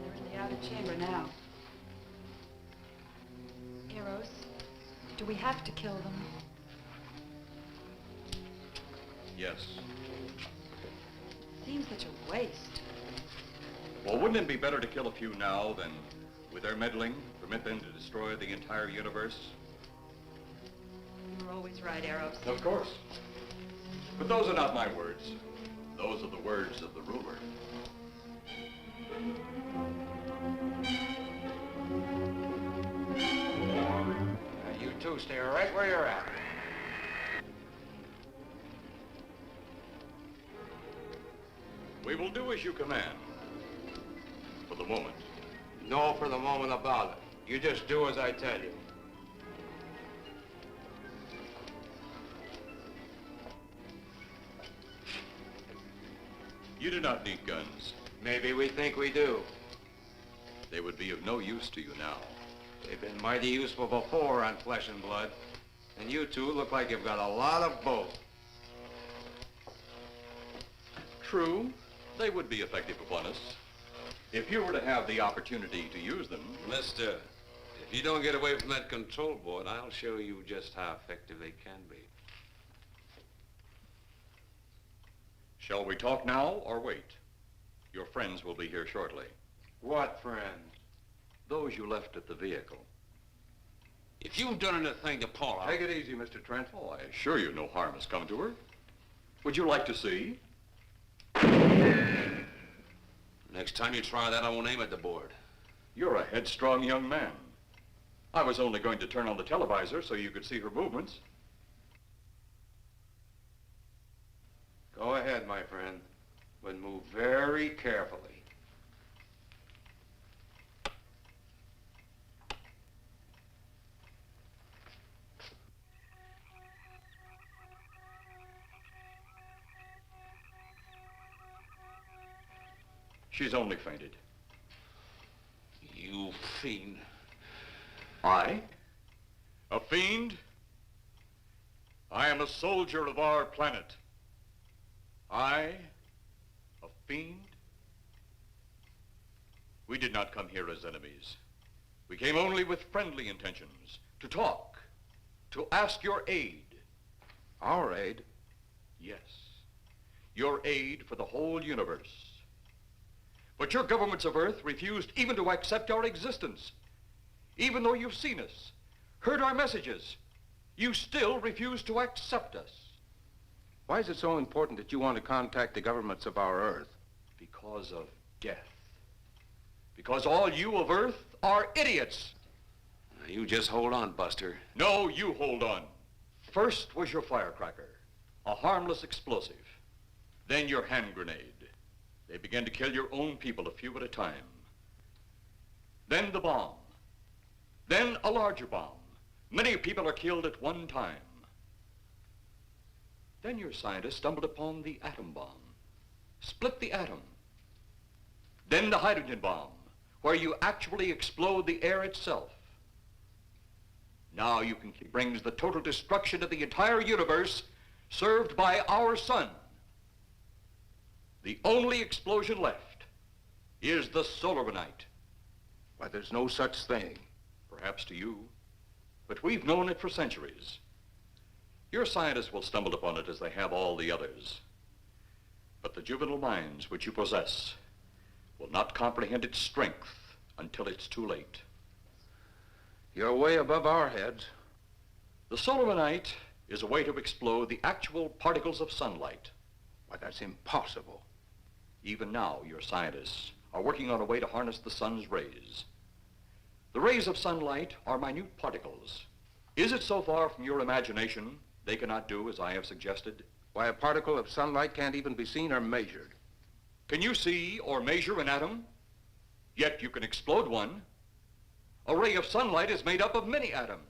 We're in the outer chamber now. Eros, do we have to kill them? Yes. Seems such a waste. Well, wouldn't it be better to kill a few now than, with their meddling, permit them to destroy the entire universe? You're always right, Eros. Of course. But those are not my words. Those are the words of the ruler. You two stay right where you're at. We will do as you command. For the moment. No for the moment about it. You just do as I tell you. You do not need guns. Maybe we think we do. They would be of no use to you now. They've been mighty useful before on flesh and blood. And you two look like you've got a lot of both. True, they would be effective upon us. If you were to have the opportunity to use them... Mister, if you don't get away from that control board, I'll show you just how effective they can be. Shall we talk now or wait? Your friends will be here shortly. What friends? Those you left at the vehicle. If you've done anything to Paula... Take it easy, Mr. Trent. Oh, I assure you no harm has come to her. Would you like to see? Next time you try that, I won't aim at the board. You're a headstrong young man. I was only going to turn on the televisor so you could see her movements. Go ahead, my friend, but move very carefully. She's only fainted. You fiend. I? A fiend? I am a soldier of our planet. I? A fiend? We did not come here as enemies. We came only with friendly intentions, to talk, to ask your aid. Our aid? Yes, your aid for the whole universe. But your governments of Earth refused even to accept our existence. Even though you've seen us, heard our messages, you still refuse to accept us. Why is it so important that you want to contact the governments of our Earth? Because of death. Because all you of Earth are idiots. Now, you just hold on, Buster. No, you hold on. First was your firecracker, a harmless explosive. Then your hand grenade. They began to kill your own people a few at a time. Then the bomb. Then a larger bomb. Many people are killed at one time. Then your scientists stumbled upon the atom bomb. Split the atom. Then the hydrogen bomb, where you actually explode the air itself. Now you can brings the total destruction of the entire universe served by our sun. The only explosion left is the solar night. Why, there's no such thing. Perhaps to you, but we've known it for centuries. Your scientists will stumble upon it as they have all the others. But the juvenile minds which you possess will not comprehend its strength until it's too late. You're way above our heads. The solar night is a way to explode the actual particles of sunlight. Why, that's impossible. Even now, your scientists are working on a way to harness the sun's rays. The rays of sunlight are minute particles. Is it so far from your imagination they cannot do as I have suggested? Why, a particle of sunlight can't even be seen or measured. Can you see or measure an atom? Yet you can explode one. A ray of sunlight is made up of many atoms.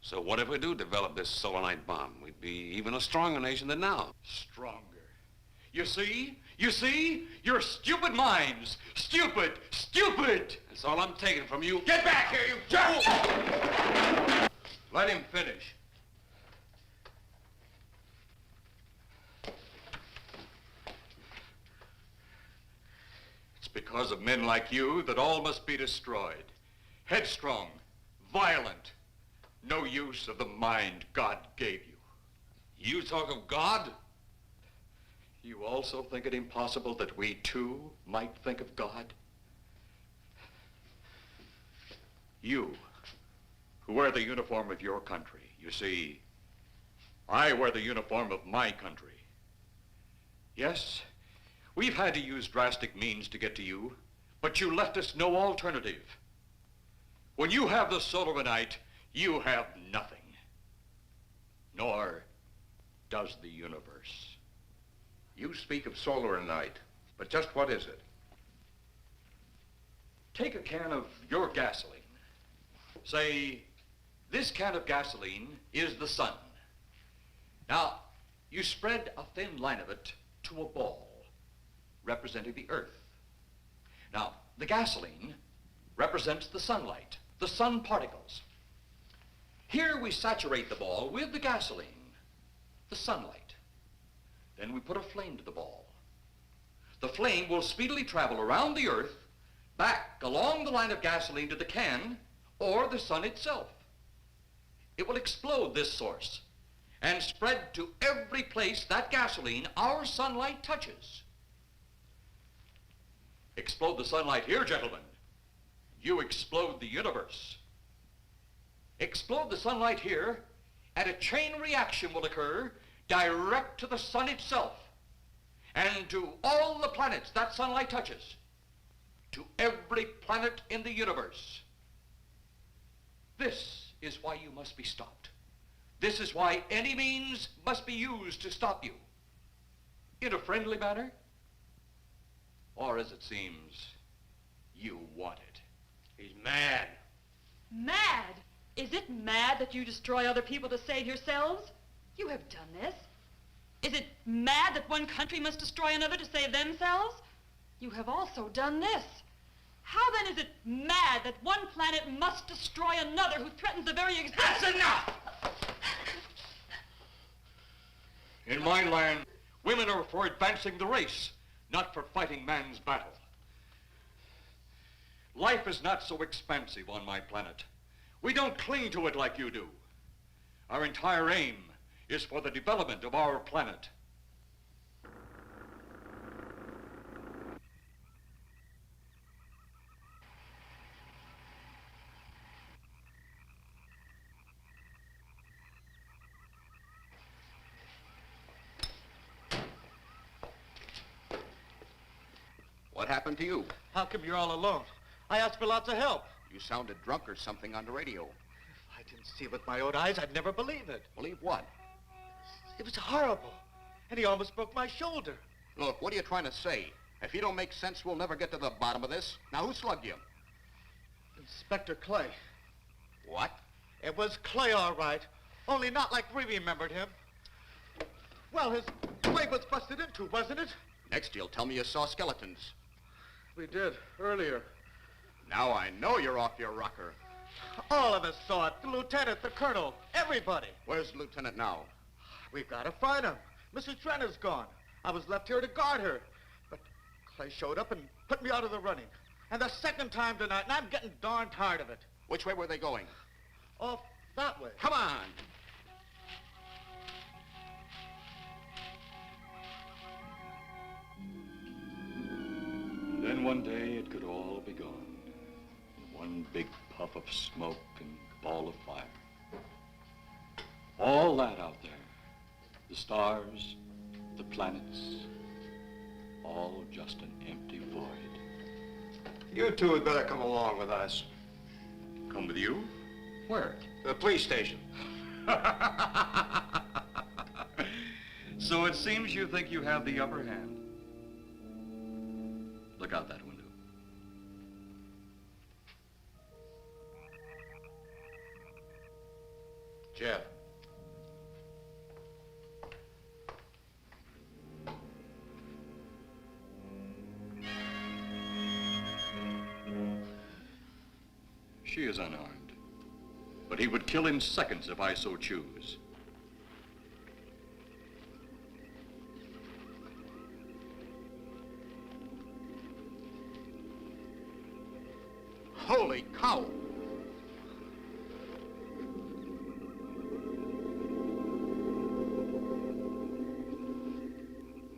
So what if we do develop this solar night bomb? We'd be even a stronger nation than now. Stronger. You see? You see? Your stupid minds. Stupid! Stupid! That's all I'm taking from you. Get back here, you fool! Let him finish. It's because of men like you that all must be destroyed. Headstrong, violent, no use of the mind God gave you. You talk of God? You also think it impossible that we too might think of God? You, who wear the uniform of your country. You see, I wear the uniform of my country. Yes, we've had to use drastic means to get to you, but you left us no alternative. When you have the solar night, you have nothing. Nor does the universe. You speak of solar night, but just what is it? Take a can of your gasoline. Say, this can of gasoline is the sun. Now, you spread a thin line of it to a ball, representing the earth. Now, the gasoline represents the sunlight, the sun particles. Here we saturate the ball with the gasoline, the sunlight. Then we put a flame to the ball. The flame will speedily travel around the earth, back along the line of gasoline to the can, or the sun itself. It will explode this source and spread to every place that gasoline, our sunlight, touches. Explode the sunlight here, gentlemen. You explode the universe. Explode the sunlight here, and a chain reaction will occur direct to the sun itself and to all the planets that sunlight touches, to every planet in the universe. This is why you must be stopped. This is why any means must be used to stop you. In a friendly manner, or as it seems, you want it. He's mad. Mad? Is it mad that you destroy other people to save yourselves? You have done this. Is it mad that one country must destroy another to save themselves? You have also done this. How then is it mad that one planet must destroy another who threatens the very existence? That's enough! In my land, women are for advancing the race, not for fighting man's battle. Life is not so expansive on my planet. We don't cling to it like you do. Our entire aim is for the development of our planet. What happened to you? How come you're all alone? I asked for lots of help. You sounded drunk or something on the radio. If I didn't see it with my own eyes, I'd never believe it. Believe what? It was horrible. And he almost broke my shoulder. Look, what are you trying to say? If you don't make sense, we'll never get to the bottom of this. Now, who slugged you? Inspector Clay. What? It was Clay, all right. Only not like we remembered him. Well, his way was busted into, wasn't it? Next, you'll tell me you saw skeletons. We did, earlier. Now I know you're off your rocker. All of us saw it. The lieutenant, the colonel, everybody. Where's the lieutenant now? We've got to find him. Mrs. Trenner's gone. I was left here to guard her. But Clay showed up and put me out of the running. And the second time tonight, and I'm getting darn tired of it. Which way were they going? Off that way. Come on. Then one day it could all be gone. One big puff of smoke and ball of fire. All that out there, the stars, the planets, all just an empty void. You two had better come along with us. Come with you? Where? The police station. So it seems you think you have the upper hand. Look out that window. Jeff. She is unarmed, but he would kill in seconds if I so choose. Holy cow!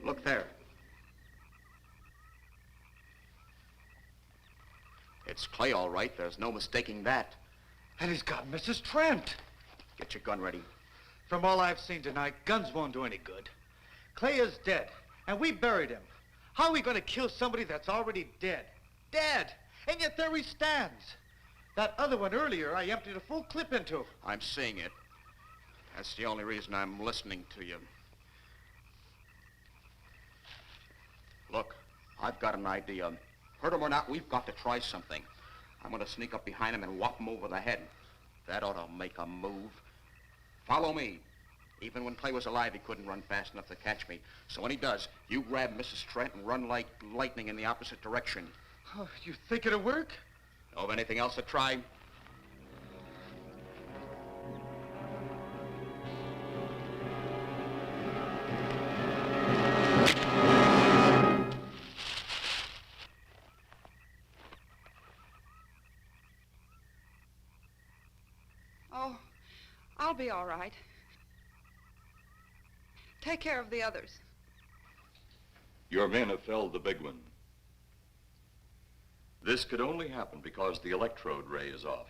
Look there. It's Clay, all right. There's no mistaking that. And he's got Mrs. Trent. Get your gun ready. From all I've seen tonight, guns won't do any good. Clay is dead, and we buried him. How are we going to kill somebody that's already dead? Dead! And yet there he stands. That other one earlier, I emptied a full clip into. I'm seeing it. That's the only reason I'm listening to you. Look, I've got an idea. Hurt him or not, we've got to try something. I'm going to sneak up behind him and whop him over the head. That ought to make a move. Follow me. Even when Clay was alive, he couldn't run fast enough to catch me. So when he does, you grab Mrs. Trent and run like lightning in the opposite direction. Oh, you think it'll work? Know of anything else to try? Oh, I'll be all right. Take care of the others. Your men have felled the big one. This could only happen because the electrode ray is off.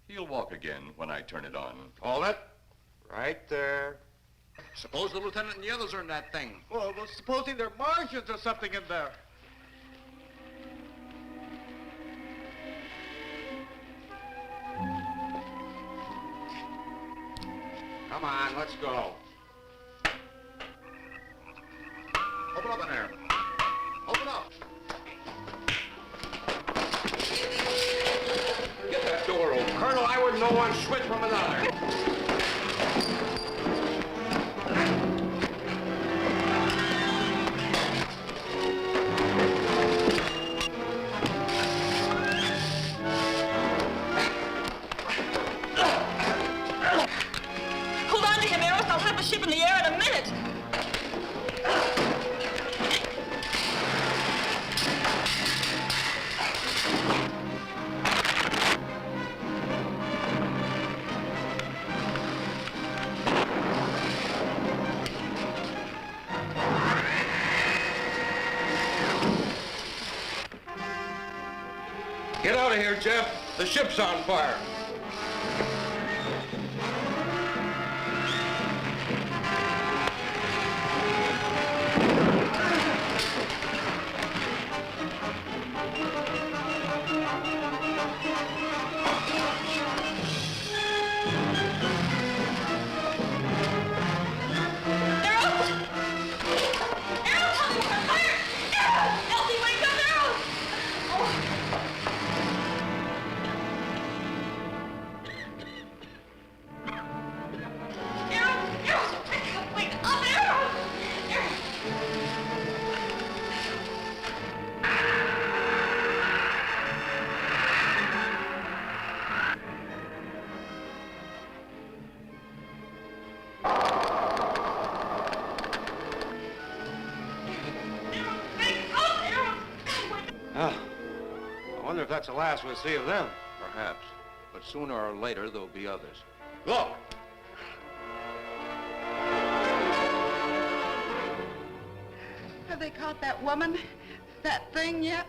He'll walk again when I turn it on. Hold it. Right there. Suppose the lieutenant and the others are in that thing. Well, supposing there are Martians or something in there. Come on, let's go. Open up in there. Open up. Get that door open. Colonel, I wouldn't know one switch from another. Hold on to him, Eros. I'll have the ship in the air in a minute. Get out of here, Jeff. The ship's on fire. That's the last we'll see of them. Perhaps. But sooner or later, there'll be others. Look! Have they caught that woman? That thing yet?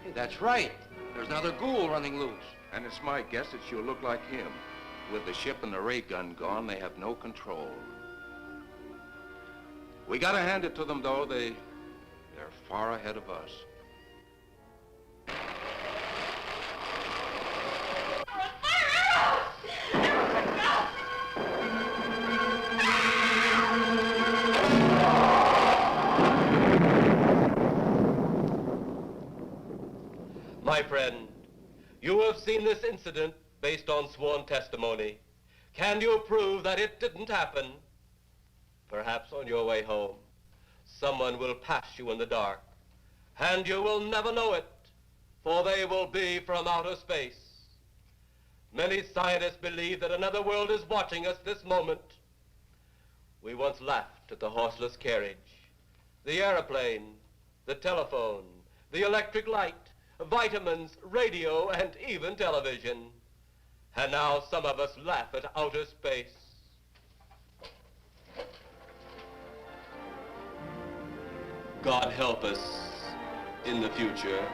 Hey, that's right. There's another ghoul running loose. And it's my guess that she'll look like him. With the ship and the ray gun gone, they have no control. We gotta hand it to them, though. They're far ahead of us. My friend, you have seen this incident based on sworn testimony. Can you prove that it didn't happen? Perhaps on your way home, someone will pass you in the dark, and you will never know it, for they will be from outer space. Many scientists believe that another world is watching us this moment. We once laughed at the horseless carriage, the airplane, the telephone, the electric light, vitamins, radio, and even television. And now some of us laugh at outer space. God help us in the future.